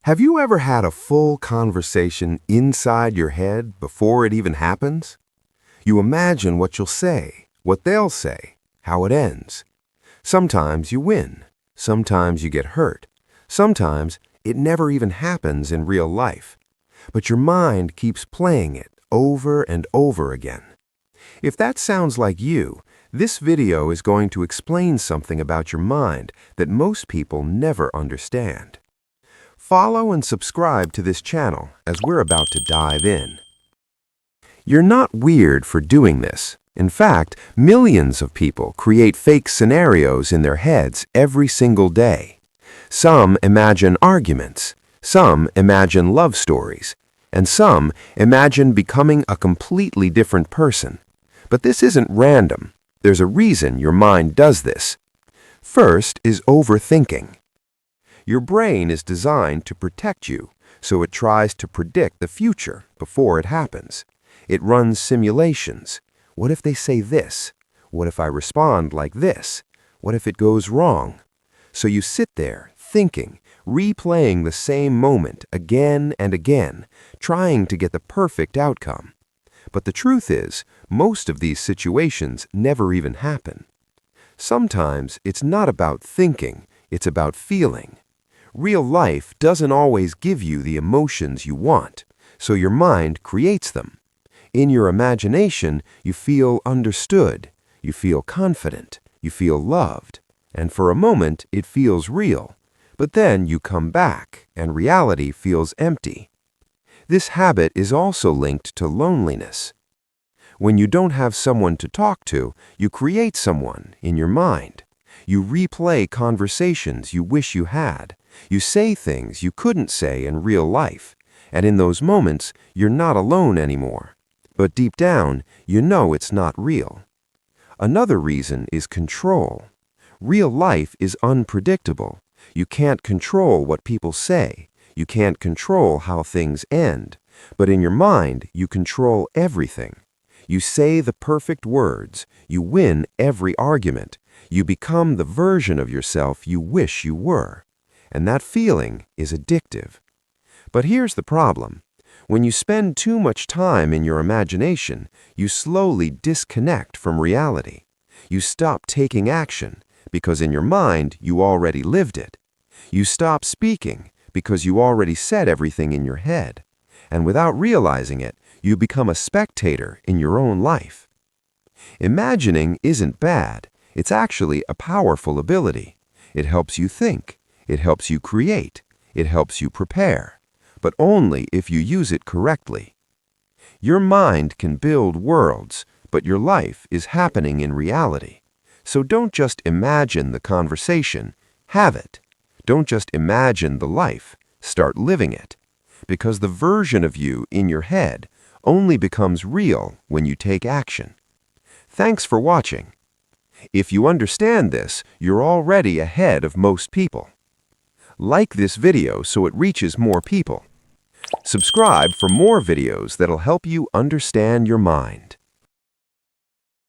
Have you ever had a full conversation inside your head before it even happens? You imagine what you'll say, what they'll say, how it ends. Sometimes you win. Sometimes you get hurt. Sometimes it never even happens in real life. But your mind keeps playing it over and over again. If that sounds like you, this video is going to explain something about your mind that most people never understand. Follow and subscribe to this channel as we're about to dive in. You're not weird for doing this. In fact, millions of people create fake scenarios in their heads every single day. Some imagine arguments, some imagine love stories, and some imagine becoming a completely different person. But this isn't random. There's a reason your mind does this. First is overthinking. Your brain is designed to protect you, so it tries to predict the future before it happens. It runs simulations. What if they say this? What if I respond like this? What if it goes wrong? So you sit there thinking, replaying the same moment again and again, trying to get the perfect outcome. But the truth is, most of these situations never even happen. Sometimes it's not about thinking, it's about feeling. Real life doesn't always give you the emotions you want, so your mind creates them. In your imagination, you feel understood, you feel confident, you feel loved, and for a moment it feels real. But then you come back, and reality feels empty. This habit is also linked to loneliness. When you don't have someone to talk to, you create someone in your mind. You replay conversations you wish you had. You say things you couldn't say in real life, and in those moments, you're not alone anymore. But deep down, you know it's not real. Another reason is control. Real life is unpredictable. You can't control what people say. You can't control how things end. But in your mind, you control everything. You say the perfect words. You win every argument. You become the version of yourself you wish you were. And that feeling is addictive. But here's the problem. When you spend too much time in your imagination, you slowly disconnect from reality. You stop taking action because in your mind you already lived it. You stop speaking because you already said everything in your head. And without realizing it, you become a spectator in your own life. Imagining isn't bad. It's actually a powerful ability. It helps you think. It helps you create. It helps you prepare. But only if you use it correctly. Your mind can build worlds, but your life is happening in reality. So don't just imagine the conversation, have it. Don't just imagine the life, start living it. Because the version of you in your head only becomes real when you take action. Thanks for watching. If you understand this, you're already ahead of most people. Like this video so it reaches more people. Subscribe for more videos that'll help you understand your mind.